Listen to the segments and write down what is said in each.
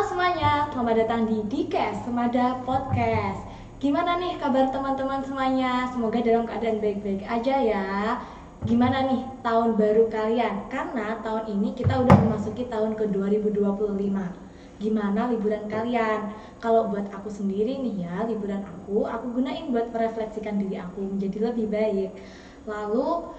semuanya, selamat datang di Dikes Semada Podcast. Gimana nih kabar teman-teman semuanya? Semoga dalam keadaan baik-baik aja ya. Gimana nih tahun baru kalian? Karena tahun ini kita udah memasuki tahun ke 2025. Gimana liburan kalian? Kalau buat aku sendiri nih ya, liburan aku gunain buat merefleksikan diri aku menjadi lebih baik. Lalu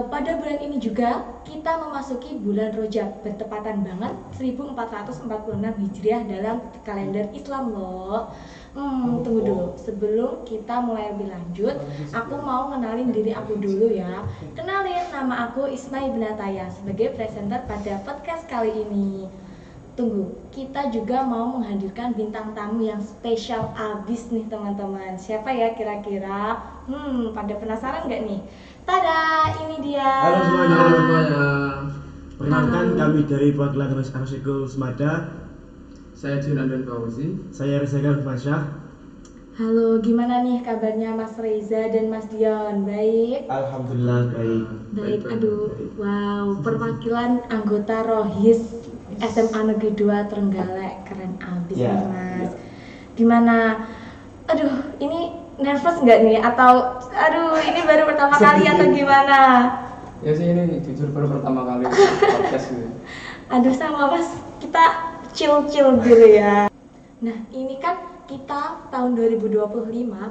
pada bulan ini juga kita memasuki bulan Rajab, bertepatan banget 1446 Hijriah dalam kalender Islam loh. Tunggu dulu, sebelum kita mulai lebih lanjut, aku mau kenalin diri aku dulu ya. Kenalin, nama aku Isma Ibn Ataya sebagai presenter pada podcast kali ini. Tunggu, kita juga mau menghadirkan bintang tamu yang spesial abis nih teman-teman. Siapa ya kira-kira? Pada penasaran nggak nih? Tada, ini dia. Halo semuanya. Perkenalkan kami dari perwakilan Arsikul Semada. Saya Junan dan Fauzi. Saya Reza Firmansyah. Halo, gimana nih kabarnya Mas Reza dan Mas Dion? Baik? Alhamdulillah baik. Baik, aduh, wow, perwakilan anggota Rohis SMA Negeri 2 Trenggalek, keren abis nih Mas. Gimana? Aduh, ini nervous nggak nih? Atau, aduh, ini baru pertama kali atau gimana? Ya sih, ini jujur baru pertama kali podcast gitu. Aduh, sama Mas, kita chill-chill gitu ya. Nah, ini kan kita tahun 2025,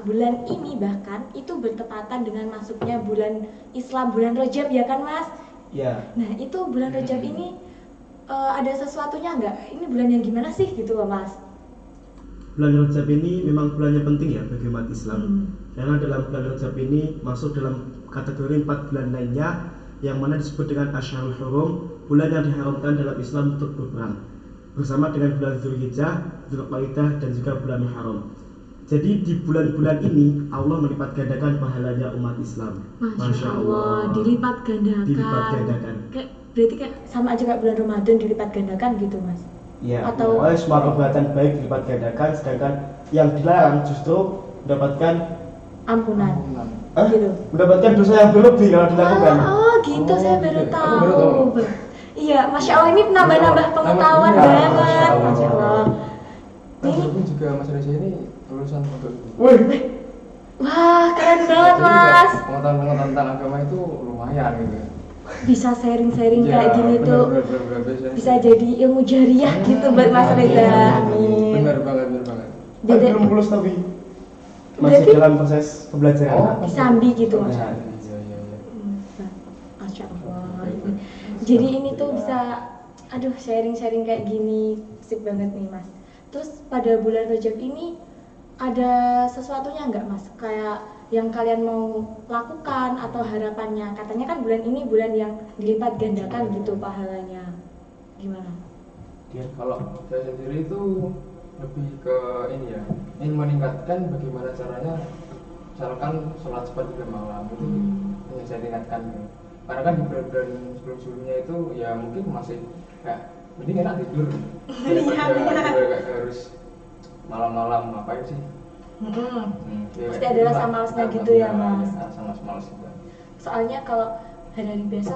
bulan ini bahkan itu bertepatan dengan masuknya bulan Islam, bulan Rajab ya kan Mas? Ya. Nah, itu bulan Rajab ini ada sesuatunya nggak? Ini bulan yang gimana sih gitu loh Mas? Bulan Rajab ini memang bulan yang penting ya bagi umat Islam. Karena dalam bulan Rajab ini masuk dalam kategori 4 bulan lainnya yang mana disebut dengan Asyharul Hurum, bulan yang diharamkan dalam Islam untuk berperang, bersama dengan bulan Dzulhijjah, Dzulqa'dah dan juga bulan Muharram. Jadi di bulan-bulan ini Allah melipat gandakan pahalanya umat Islam. Masya Allah, dilipat gandakan. Dilipat gandakan. Berarti kayak sama aja kayak bulan Ramadan dilipat gandakan gitu Mas? Iya. Atau Semua perbuatan baik dilipat gandakan, sedangkan yang dilarang justru mendapatkan ampunan. Ampunan. Gitu. Mendapatkan dosa yang berlebih kalau dilakukan. Oh gitu, saya baru Aku tahu. baru tahu. Iya, Masya Allah, ini nambah-nambah pengetahuan Iya, banget. Masya Allah. Masya Allah. Nah, Ini, walaupun juga Mas Reza ini lulusan untuk Wih, wah keren banget Jadi juga Mas. pengetahuan tentang agama itu lumayan gitu. Bisa sharing-sharing Ya, kayak gini bener, tuh. bener, Bisa jadi ilmu jariah gitu buat Mas Reza. Amin. Benar banget, benar banget. Jadi belum lulus tapi masih Berarti- dalam proses pembelajaran. disambi gitu Mas. Iya, iya. Masya Allah. Jadi ini tuh bisa, aduh sharing-sharing kayak gini, sip banget nih Mas. Terus pada bulan Rajab ini ada sesuatunya nggak Mas? Kayak yang kalian mau lakukan atau harapannya? Katanya kan bulan ini bulan yang dilipat gandakan gitu pahalanya. Gimana? Kalau saya sendiri itu lebih ke ini ya, ingin meningkatkan bagaimana caranya, misalkan sholat cepat di malam itu ingin saya tingkatkan gitu. Karena kan di bulan-bulan sebelum-sebelumnya itu ya mungkin masih kayak mending enak tidur daripada kayak harus malam-malam ngapain sih. Ya, Pasti ada rasa malesnya gitu ya Mas. Rasa malas juga. Soalnya kalau hari-hari biasa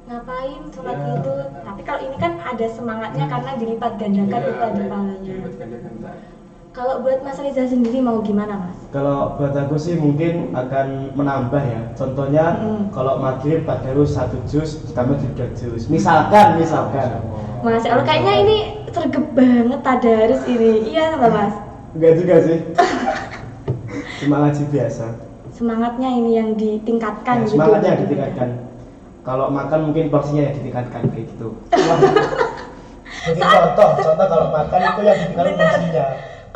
ngapain sholat Ya. itu, tapi kalau ini kan ada semangatnya karena dilipat gandakan itu tadi pahalanya. Dilipat gandakan tadi. Kalau buat Mas Reza sendiri mau gimana Mas? Kalau buat aku sih mungkin akan menambah ya. Contohnya kalau maghrib tadarus 1 juz ditambah 3 juz. Misalkan. Masya Allah, kayaknya ini sergep banget tadarus ini. Iya nggak Mas? Enggak juga sih. Cuma ngaji biasa. Semangatnya ini yang ditingkatkan Ya, gitu. semangatnya ditingkatkan. Kalau makan mungkin porsinya ya ditingkatkan kayak gitu. Mungkin contoh kalau makan itu yang ditingkatkan Bener. porsinya.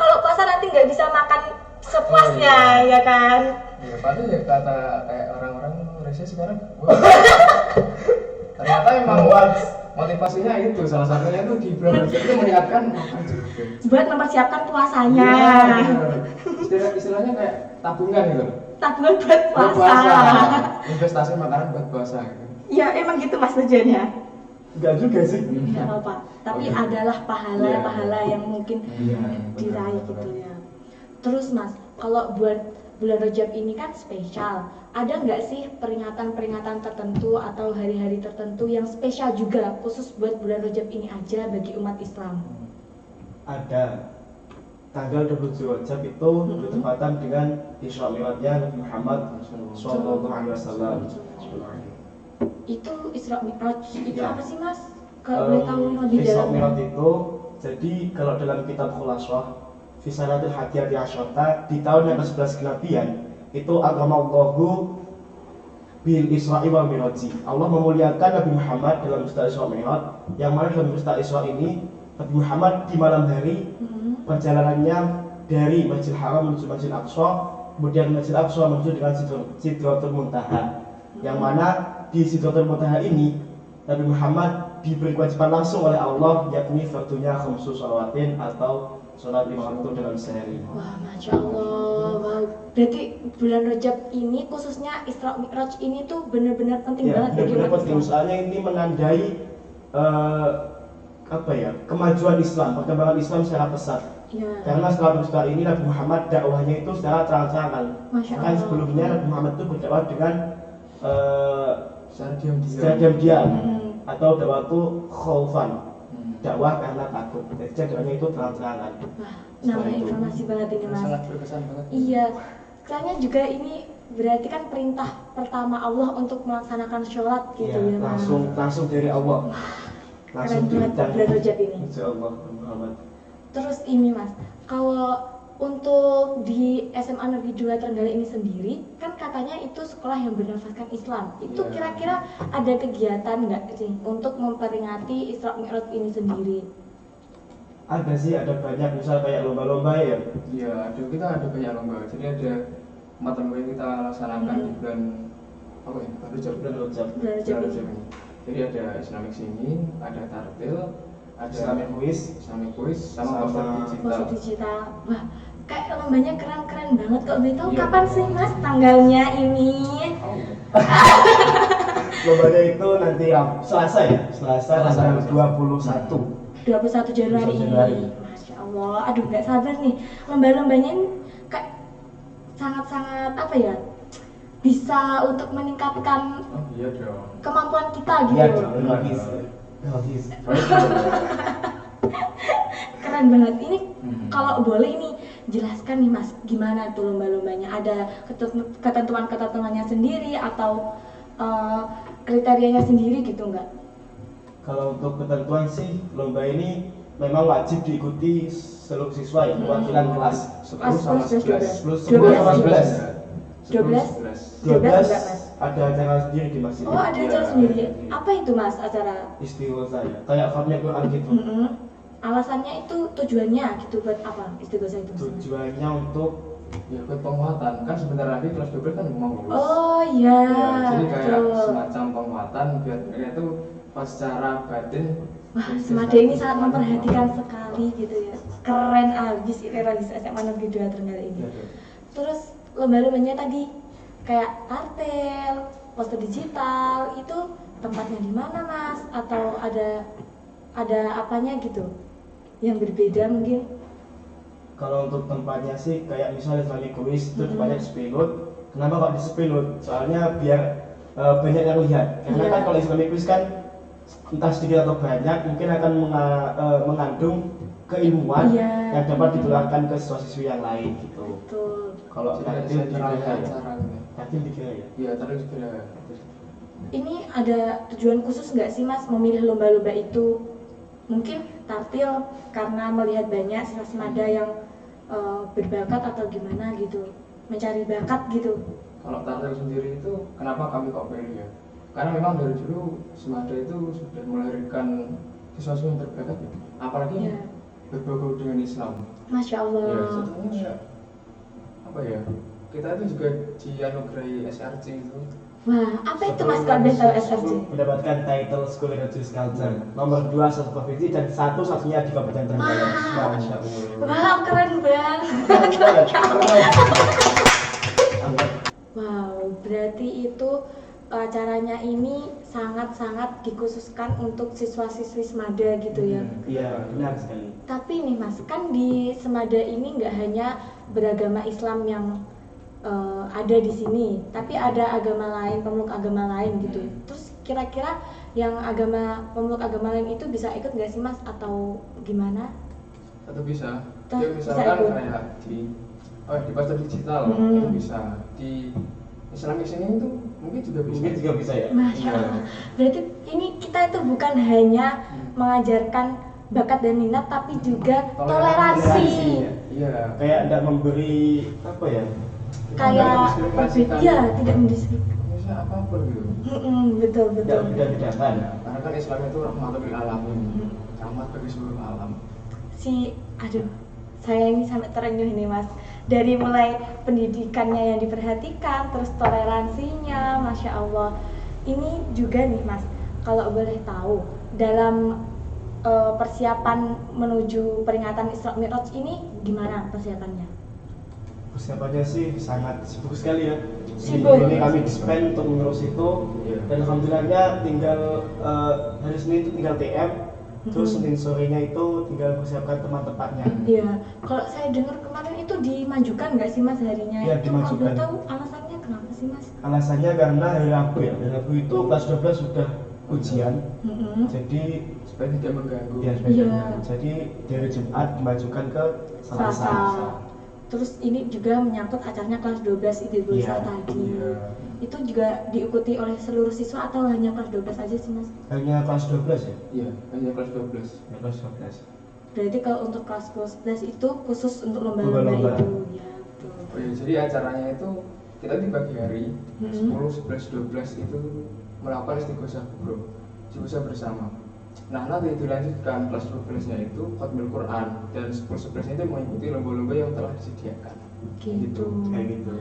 Kalau puasa nanti nggak bisa makan sepuasnya, ya kan? Ya padahal ya kata kayak orang-orang Malaysia sekarang ternyata emang motivasinya itu salah satunya itu di bulan Rajab itu meningkatkan makan juga. Buat mempersiapkan puasanya. Istilahnya kayak tabungan gitu. Tabungan buat Buat puasa. Investasi makanan buat puasa gitu. Ya emang gitu Mas tujuannya. Enggak juga sih. Tidak apa-apa. Tapi Oh, iya. adalah pahala yang mungkin Iya, diraih benar, gitu benar. ya. Terus Mas, kalau buat bulan Rajab ini kan spesial. Ada nggak sih peringatan-peringatan tertentu atau hari-hari tertentu yang spesial juga khusus buat bulan Rajab ini aja bagi umat Islam? ada tanggal 27 Rajab itu bertepatan dengan Isra Mi'rajnya Nabi Muhammad Sallallahu Alaihi Wasallam. Itu Isra Mi'raj itu Ya. apa sih Mas? Kalau boleh tahu lebih Isra dalam. Mi'raj itu jadi kalau dalam kitab Khulasah Fisanatul Hadiyati Asyarta di tahun yang ke-11 kenabian itu agamallahu bil Isra'i wal Mi'raji. Allah memuliakan Nabi Muhammad dalam Isra Isra Mi'raj, yang mana dalam Isra Isra ini Nabi Muhammad di malam hari perjalanannya dari Masjidil Haram menuju Masjidil Aqsa, kemudian Masjidil Aqsa menuju dengan Sidratul Muntaha, yang mana di Sidratul Muntaha ini Nabi Muhammad diberi kewajiban langsung oleh Allah, yakni fardunya khamsu shalawatin atau sholat 5 waktu dalam sehari. Wah, Masya Allah. Wow. Berarti bulan Rajab ini khususnya Isra Mi'raj ini tuh benar-benar penting Ya, banget bagi benar-benar umat penting. Islam. Soalnya ini menandai kemajuan Islam, perkembangan Islam secara pesat. Ya. Karena setelah peristiwa ini Nabi Muhammad dakwahnya itu secara terang-terangan. Masya Bahkan Allah. sebelumnya Nabi Muhammad itu berdakwah dengan secara secara diam-diam. diam-diam Hmm. atau dakwah itu khaufan, dakwah karena takut. Jadi dakwahnya itu terang-terangan. Wah, nambah informasi banget ini Mas. Sangat berkesan banget. Iya. Soalnya juga ini berarti kan perintah pertama Allah untuk melaksanakan sholat gitu Ya, ya Mas. langsung dari Allah. Keren banget bulan Rajab ini. Insya Allah Muhammad. Terus ini Mas, kalau untuk di SMA Negeri 2 Trenggalek ini sendiri, kan katanya itu sekolah yang bernafaskan Islam. Itu Iya. kira-kira ada kegiatan nggak sih untuk memperingati Isra Mi'raj ini sendiri? Ada sih, ada banyak, misal kayak lomba-lomba ya. Iya, kita ada banyak lomba. Jadi ada mata lomba yang kita laksanakan di bulan apa ya? Rajab. Bulan Rajab. Bulan Rajab Bulan ini. Rajab ini. Jadi ada Islamic singing, ada tartil, ada Islamic quiz, sama poster digital. Poster digital. Wah, kayak lombanya keren-keren banget. Kok boleh tahu Iya. kapan sih Mas tanggalnya ini? Lombanya itu nanti Selasa ya, Selasa tanggal 21. 21 Januari 21 Januari. ini. Masya Allah, aduh nggak sabar nih. Lomba-lombanya ini kayak sangat-sangat apa ya? Bisa untuk meningkatkan Oh iya dong. kemampuan kita gitu. Iya dong, logis. Logis. Keren banget. Ini Hmm. kalau boleh nih jelaskan nih Mas, gimana tuh lomba-lombanya? Ada ketentuan-ketentuannya sendiri atau kriterianya sendiri gitu nggak? Kalau untuk ketentuan sih, lomba ini memang wajib diikuti seluruh siswa ya, perwakilan kelas 10 sama 11. 10 sama 11. 12? 12. 12 enggak, Mas? Ada acara sendiri di masjid. Oh, ada acara Iya. sendiri. Apa itu Mas acara? Istighosa ya, kayak khatmul Quran gitu. Mm-mm. Alasannya itu tujuannya gitu buat apa istighosa itu? Tujuannya untuk Ya buat penguatan. Kan sebentar lagi kelas 12 kan mau lulus. Oh iya, Ya, jadi kayak betul. semacam penguatan biar mereka itu pas secara batin. Wah, itu Semada ini sangat memperhatikan sekali gitu ya. Keren abis ini Radis SMA Negeri 2 Trenggalek ini. Ya, Terus lomba-lombanya tadi kayak tartel, poster digital itu tempatnya di mana Mas? Atau ada apanya gitu? Yang berbeda mungkin? kalau untuk tempatnya sih kayak misalnya Islamic quiz itu Mm-hmm. tempatnya di Spilut. Kenapa kok di Spilut? Soalnya biar banyak yang lihat. Karena Iya. kan kalau Islamic quiz kan entah sedikit atau banyak mungkin akan mengandung keilmuan Iya. yang dapat ditularkan ke siswa-siswi yang lain gitu. Betul. Kalau Jadi ada tartil sentralnya dikira ya, acara gitu. tartil dikira ya. Iya, terus juga. Ini ada tujuan khusus nggak sih Mas memilih lomba-lomba itu? Mungkin tartil karena melihat banyak siswa semada yang berbakat atau gimana gitu, mencari bakat gitu. Kalau tartil sendiri itu kenapa kami kok pilih ya? Karena memang dari dulu Semada itu sudah melahirkan siswa-siswa yang berbakat ya. Apalagi Iya. berbau dengan Islam. Masya Allah. Ya, contohnya apa ya? Kita itu juga dianugerahi SRC itu. Wah, apa itu Mas kalau boleh tahu SRC? Mendapatkan title School Religious Culture nomor 2 satu provinsi dan satu-satunya di Kabupaten Trenggalek. Wah. Masya Allah. Wow, keren banget. Wow, berarti itu acaranya ini sangat-sangat dikhususkan untuk siswa-siswi Semada gitu ya. Iya, benar sekali. Tapi nih Mas, kan di Semada ini nggak hanya beragama Islam yang ada di sini, tapi ada agama lain, pemeluk agama lain gitu. Terus kira-kira yang pemeluk agama lain itu bisa ikut nggak sih Mas atau gimana? Tetap bisa. Tetap Jadi bisa misalkan ikut. kayak di pasar digital itu bisa, di Islamic sini itu mungkin juga bisa. Mungkin juga bisa ya. Masya Iya. Allah. Berarti ini kita itu bukan hanya mengajarkan bakat dan minat, tapi juga toleransi. ya. Iya. Kayak tidak memberi apa ya? Kayak mendiskriminasikan. iya, tidak mendiskriminasi. Bisa apapun gitu. Betul Tidak betul. beda-bedakan. Karena kan Islam itu rahmatul lil alamin, rahmat bagi seluruh alam. Aduh, saya ini sampai terenyuh ini Mas. Dari mulai pendidikannya yang diperhatikan, terus toleransinya, Masya Allah. Ini juga nih Mas, kalau boleh tahu, dalam persiapan menuju peringatan Isra Mi'raj ini gimana persiapannya? Persiapannya sih sangat sibuk sekali ya. Sibuk. Ini kami dispen untuk mengurus itu, dan alhamdulillahnya tinggal hari Senin itu tinggal TM, terus Senin sorenya itu tinggal persiapkan teman-temannya. Iya, kalau saya dengar kemarin itu dimajukan nggak sih Mas harinya? Iya, Itu kalau dimajukan. boleh tahu alasannya kenapa sih Mas? Alasannya karena hari Rabu ya, hari Rabu itu kelas 12 sudah ujian, jadi Supaya tidak mengganggu. ya Iya. jadi dari Jumat dimajukan ke Selasa. Selasa. Terus ini juga menyangkut acaranya kelas 12 Idul Iya. Fitri tadi. Iya. Itu juga diikuti oleh seluruh siswa atau hanya kelas 12 aja sih Mas? Hanya kelas 12 ya? Iya, hanya kelas 12. Ya, kelas 12. Berarti kalau untuk kelas 11 itu khusus untuk lomba-lomba Lomba-lomba. itu ya. Betul. Oh iya, jadi acaranya itu kita di pagi hari 10, 11, 12 itu melakukan istighosah kubro, istighosah bersama. Nah nanti dilanjutkan kelas 12 nya itu khatmul Quran, dan 10, 11 nya itu mengikuti lomba-lomba yang telah disediakan. Gitu. Kayak gitu.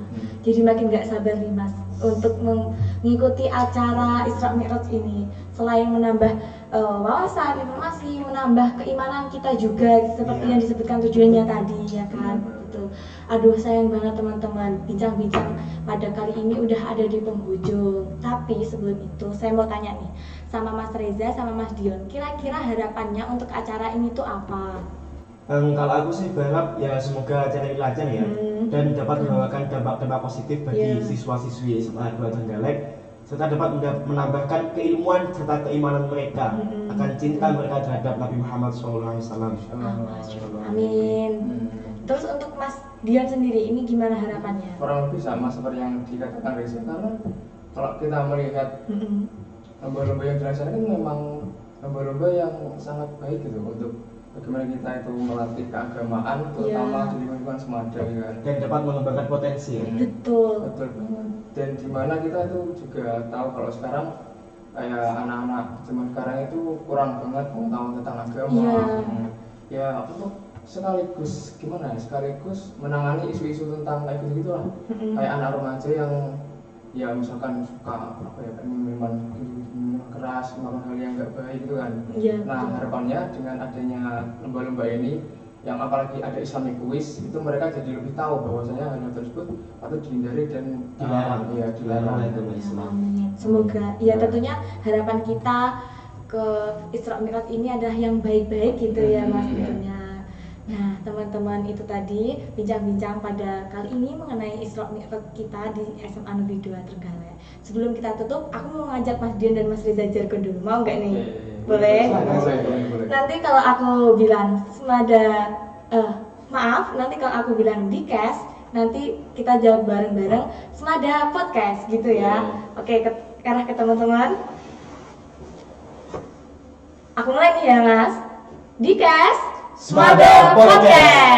Jadi makin gak sabar nih Mas untuk mengikuti acara Isra Mi'raj ini. Selain menambah wawasan, informasi, menambah keimanan kita juga seperti Iya. yang disebutkan tujuannya tadi ya kan. Betul. Aduh sayang banget teman-teman, bincang-bincang pada kali ini udah ada di penghujung. Tapi sebelum itu saya mau tanya nih sama Mas Reza sama Mas Dion, kira-kira harapannya untuk acara ini tuh apa? Kalau aku sih berharap ya semoga acara ini lancar ya, dan dapat membawakan dampak-dampak positif bagi Iya. siswa-siswi SMA 2 Trenggalek, serta dapat menambahkan keilmuan serta keimanan mereka akan cinta mereka terhadap Nabi Muhammad SAW. Amin. Terus untuk Mas Dion sendiri ini gimana harapannya? Kurang lebih sama seperti yang dikatakan Reza, karena kalau kita melihat lomba-lomba yang dilaksanakan memang lomba-lomba yang sangat baik gitu untuk bagaimana kita itu melatih keagamaan, terutama Iya. di lingkungan Semada ya kan. Dan dapat mengembangkan potensi ya. Betul. Betul banget. Dan di mana kita itu juga tahu kalau sekarang kayak anak-anak zaman sekarang itu kurang banget mengetahui tentang agama. Iya. Ya untuk sekaligus gimana ya, sekaligus menangani isu-isu tentang kayak gitu gitulah. Kayak anak remaja yang ya misalkan suka apa ya, kayak minuman keras, melakukan hal yang nggak baik gitu kan. Iya. Nah harapannya dengan adanya lomba-lomba ini, yang apalagi ada Islamic quiz, itu mereka jadi lebih tahu bahwasanya hal tersebut patut dihindari dan dilarang. Ya dilarang. Agama Islam. Amin. Semoga ya tentunya harapan kita ke Isra Mi'raj ini adalah yang baik-baik gitu ya Mas tentunya. Nah teman-teman itu tadi bincang-bincang pada kali ini mengenai Isra Mi'raj kita di SMA Negeri 2 Trenggalek. Sebelum kita tutup, aku mau ngajak Mas Dion dan Mas Reza Jargon dulu, mau nggak nih? Boleh? Boleh. Nanti kalau aku bilang Semada, maaf, nanti kalau aku bilang Dikes, nanti kita jawab bareng-bareng Semada Podcast gitu ya. Oke, ke arah ke teman-teman. Aku mulai nih ya Mas. Dikes, Semada Podcast.